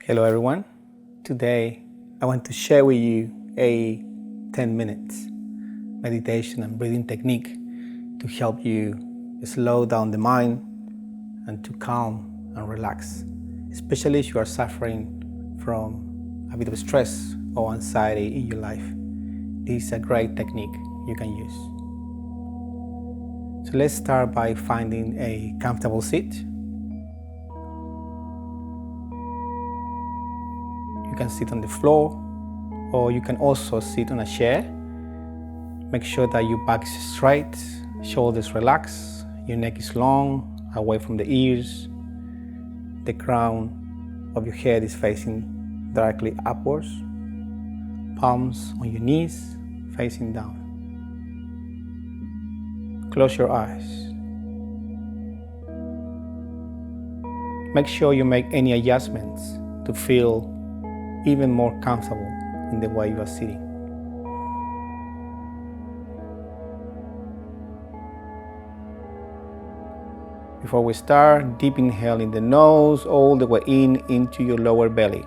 Hello everyone. Today I want to share with you a 10 minutes meditation and breathing technique to help you slow down the mind and to calm and relax, especially if you are suffering from a bit of stress or anxiety in your life. This is a great technique you can use. So let's start by finding a comfortable seat. You can sit on the floor, or you can also sit on a chair. Make sure that your back is straight, shoulders relaxed, your neck is long, away from the ears. The crown of your head is facing directly upwards. Palms on your knees, facing down. Close your eyes. Make sure you make any adjustments to feel even more comfortable in the way you are sitting. Before we start, deep inhale in the nose, all the way in into your lower belly.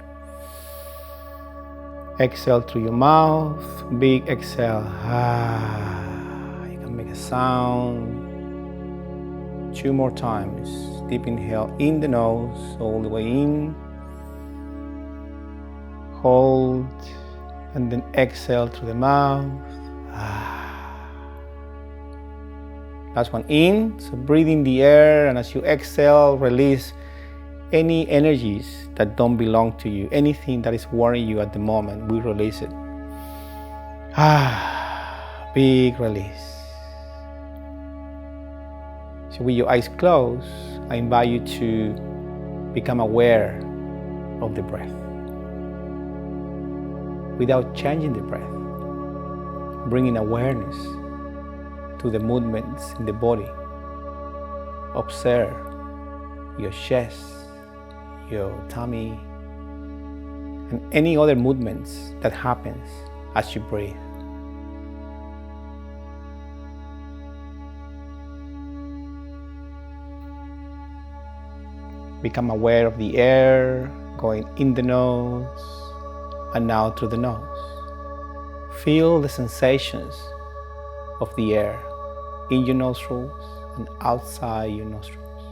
Exhale through your mouth, big exhale. You can make a sound. 2 more times. Deep inhale in the nose, all the way in. Hold, and then exhale through the mouth. Last one in, so breathe in the air, and as you exhale, release any energies that don't belong to you. Anything that is worrying you at the moment, we release it. Big release. So with your eyes closed, I invite you to become aware of the breath. Without changing the breath, bringing awareness to the movements in the body. Observe your chest, your tummy, and any other movements that happens as you breathe. Become aware of the air going in the nose and out through the nose. Feel the sensations of the air in your nostrils and outside your nostrils.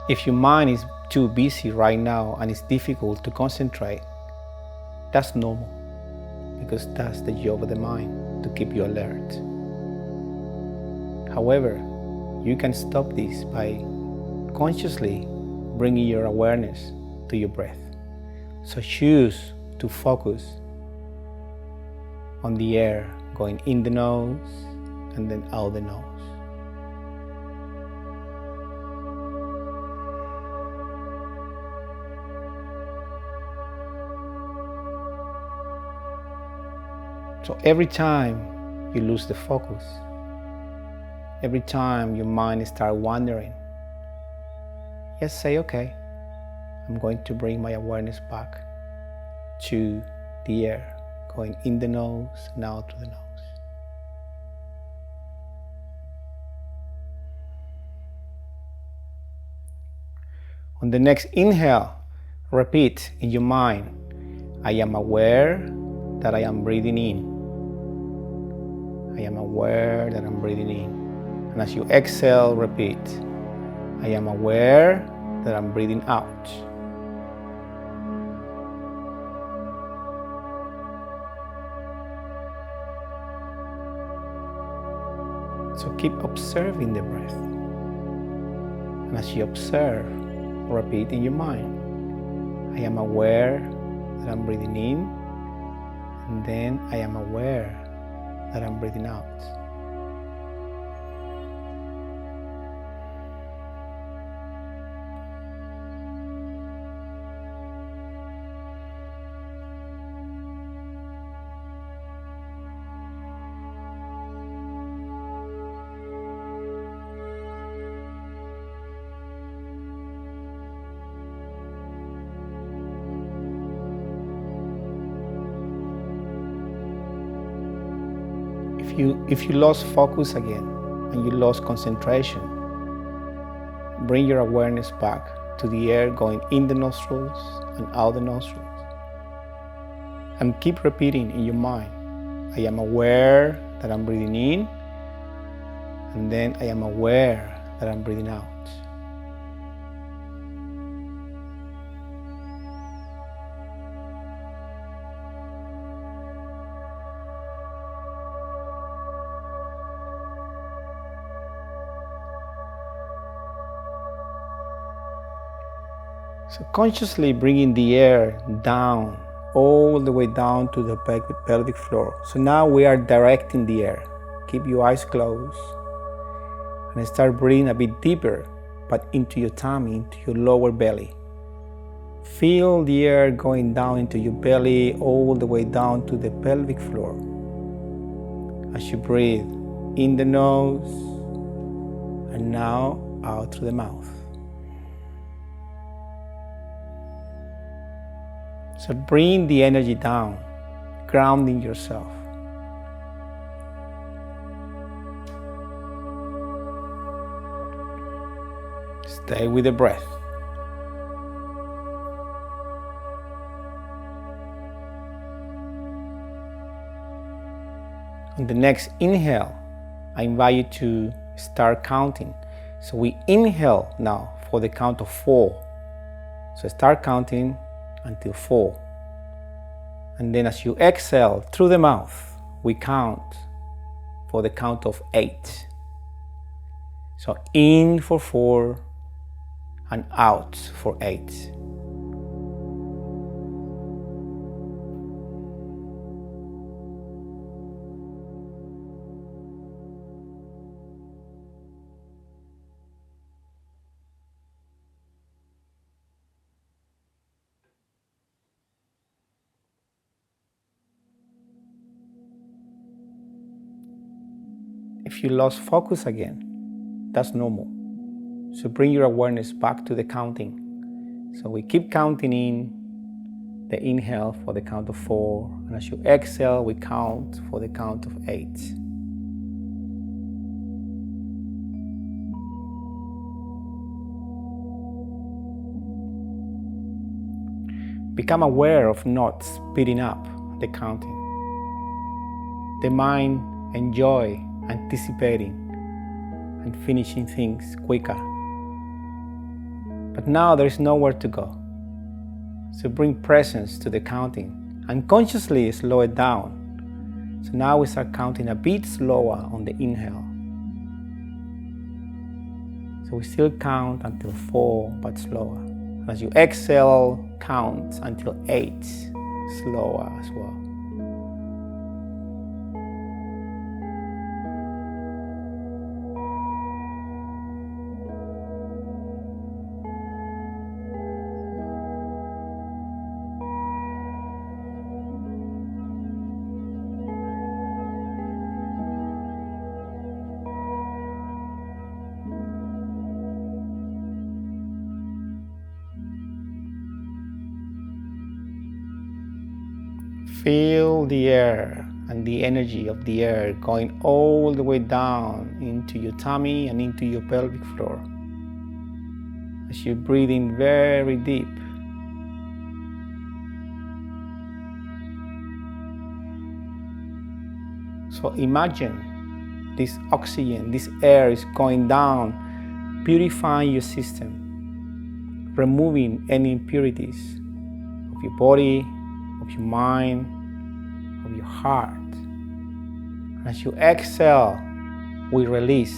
If your mind is too busy right now and it's difficult to concentrate, that's normal, because that's the job of the mind, to keep you alert. However, you can stop this by consciously bringing your awareness to your breath. So choose to focus on the air going in the nose and then out the nose. So every time you lose the focus, every time your mind starts wandering, just say, okay, I'm going to bring my awareness back to the air, going in the nose and out through the nose. On the next inhale, repeat in your mind, I am aware that I am breathing in. I am aware that I'm breathing in. And as you exhale, repeat, I am aware that I'm breathing out. So keep observing the breath. And as you observe, repeat in your mind, I am aware that I'm breathing in, and then I am aware that I'm breathing out. If you lost focus again and you lost concentration, bring your awareness back to the air going in the nostrils and out the nostrils. And keep repeating in your mind, I am aware that I'm breathing in, and then I am aware that I'm breathing out. So consciously bringing the air down, all the way down to the pelvic floor. So now we are directing the air. Keep your eyes closed and start breathing a bit deeper, but into your tummy, into your lower belly. Feel the air going down into your belly, all the way down to the pelvic floor. As you breathe in the nose and now out through the mouth. So bring the energy down, grounding yourself. Stay with the breath. On the next inhale, I invite you to start counting. So we inhale now for the count of 4. So start counting until 4. And then as you exhale through the mouth, we count for the count of 8. So in for 4 and out for 8. If you lost focus again, that's normal. So bring your awareness back to the counting. So we keep counting in the inhale for the count of 4, and as you exhale, we count for the count of 8. Become aware of not speeding up the counting. The mind enjoy anticipating and finishing things quicker. But now there is nowhere to go. So bring presence to the counting and consciously slow it down. So now we start counting a bit slower on the inhale. So we still count until 4, but slower. As you exhale, count until 8, slower as well. Feel the air and the energy of the air going all the way down into your tummy and into your pelvic floor. As you breathe in very deep. So imagine this oxygen, this air is going down, purifying your system, removing any impurities of your body, of your mind, of your heart. And as you exhale, we release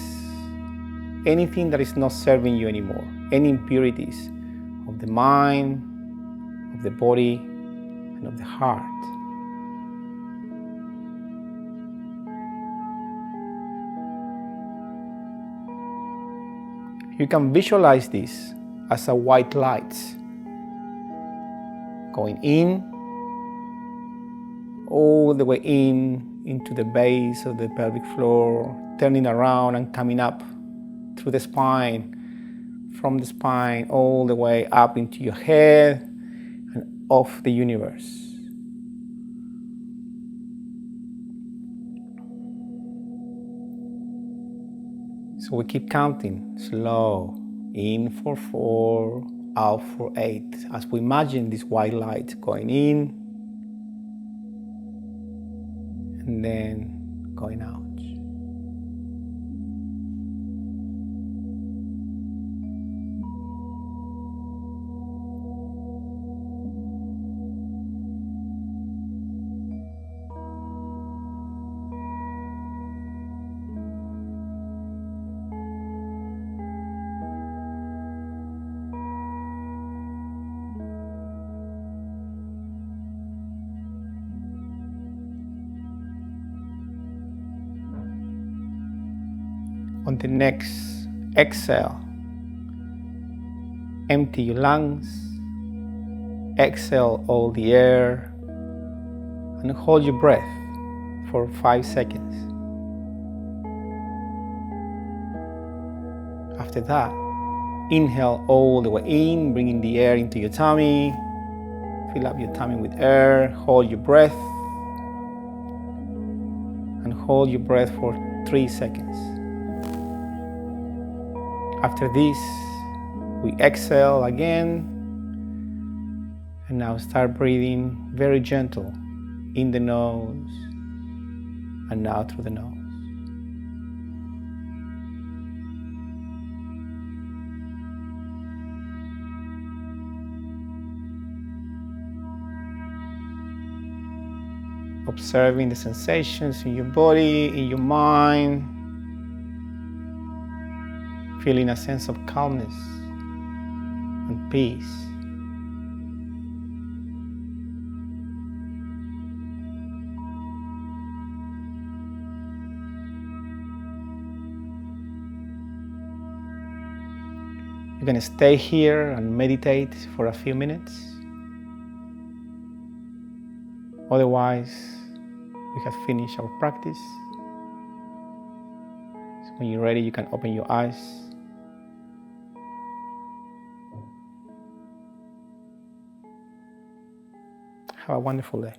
anything that is not serving you anymore, any impurities of the mind, of the body, and of the heart. You can visualize this as a white light going in, all the way in into the base of the pelvic floor, turning around and coming up through the spine, from the spine all the way up into your head and off the universe. So we keep counting slow, in for 4, out for 8, as we imagine this white light going in and then going out. On the next exhale, empty your lungs, exhale all the air, and hold your breath for 5 seconds. After that, inhale all the way in, bringing the air into your tummy. Fill up your tummy with air, hold your breath, and hold your breath for 3 seconds. After this, we exhale again, and now start breathing very gentle in the nose and out through the nose. Observing the sensations in your body, in your mind, feeling a sense of calmness and peace. You're going to stay here and meditate for a few minutes. Otherwise, we have finished our practice. So when you're ready, you can open your eyes. Have a wonderful day.